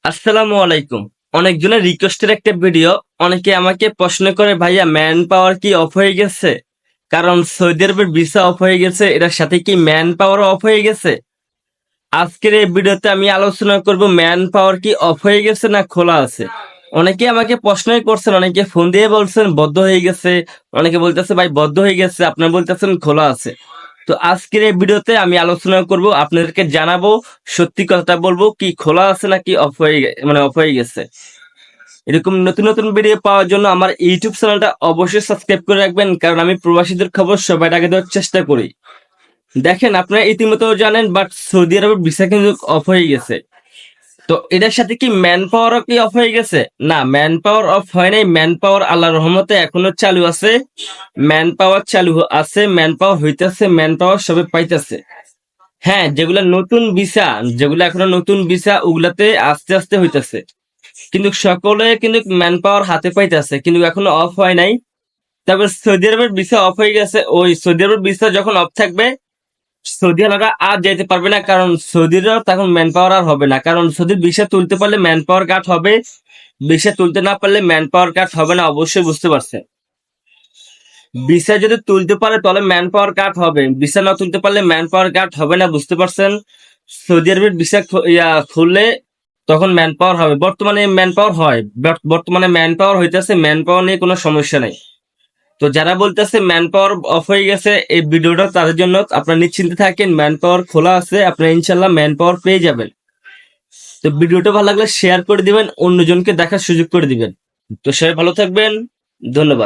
আসসালামু আলাইকুম। অনেকজনের রিকোয়েস্টের একটা ভিডিও। অনেকে আমাকে প্রশ্ন করে, ভাইয়া ম্যান পাওয়ার কি অফ হয়ে গেছে? কারণ সৌদি আরবের ভিসা অফ হয়ে গেছে, এটার সাথে কি ম্যান পাওয়ার অফ হয়ে গেছে? আজকের এই ভিডিওতে আমি আলোচনা করব ম্যান পাওয়ার কি অফ হয়ে গেছে না খোলা আছে। অনেকে আমাকে প্রশ্নই করছেন, অনেকে ফোন দিয়ে বলছেন বদ্ধ হয়ে গেছে, অনেকে বলতেছে ভাই বদ্ধ হয়ে গেছে, আপনারা বলতেছেন খোলা আছে। তো আজকের এই ভিডিওতে আমি আলোচনা করব, আপনাদেরকে জানাবো, সত্যি কথাটা বলবো, কি খোলা আছে নাকি অফ হয়ে অফ হয়ে গেছে। এরকম নতুন নতুন ভিডিও পাওয়ার জন্য আমার ইউটিউব চ্যানেলটা অবশ্যই সাবস্ক্রাইব করে রাখবেন, কারণ আমি প্রবাসীদের খবর সবার আগে দেওয়ার চেষ্টা করি। দেখেন, আপনারা ইতিমধ্যেও জানেন, বাট সৌদি আরবের ভিসা কিন্তু অফ হয়ে গেছে। তো এটার সাথে কি ম্যান পাওয়ারও কি অফ হয়ে গেছে? না, ম্যান পাওয়ার অফ হয় নাই। ম্যান পাওয়ার আল্লাহর রহমতে এখনো চালু আছে। ম্যান পাওয়ার চালু আছে, ম্যান পাওয়ার হইতেছে, ম্যান পাওয়ার সবে পাইতেছে। হ্যাঁ, যেগুলা নতুন ভিসা, যেগুলা এখনো নতুন ভিসা, ওগুলাতে আস্তে আস্তে হইতেছে। কিন্তু সকলে কিন্তু ম্যান পাওয়ার হাতে পাইতেছে, কিন্তু এখনো অফ হয় নাই। তারপর সৌদি আরবের ভিসা অফ হয়ে গেছে, ওই সৌদি আরবের ভিসা যখন অফ থাকবে, সৌদি আরবরা আর যেতে পারবে না, কারণ সৌদিরা তখন ম্যান পাওয়ার আর হবে না। কারণ সৌদির ভিসা তুলতে পারলে ম্যান পাওয়ার কাট হবে, ভিসা তুলতে না পারলে ম্যান পাওয়ার কাট হবে না, অবশ্যই বুঝতে পারছেন। ভিসা যদি তুলতে পারে তাহলে ম্যান পাওয়ার কাট হবে, ভিসা না তুলতে পারলে ম্যান পাওয়ার কাট হবে না, বুঝতে পারছেন। সৌদি আরবের ভিসা খুললে তখন ম্যান পাওয়ার হবে। বর্তমানে ম্যান পাওয়ার হয়, বর্তমানে ম্যান পাওয়ার হইতেছে, ম্যান পাওয়ার নিয়ে কোনো সমস্যা নেই। তো যারা বলতেছে ম্যান পাওয়ার অফ হয়ে গেছে, এই ভিডিওটা তাদের জন্য। আপনারা নিশ্চিন্তে থাকেন, ম্যান পাওয়ার খোলা আছে, আপনারা ইনশাল্লাহ ম্যান পাওয়ার পেয়ে যাবেন। তো ভিডিওটা ভালো লাগলে শেয়ার করে দিবেন, অন্যজনকে দেখার সুযোগ করে দিবেন। তো সবাই ভালো থাকবেন, ধন্যবাদ।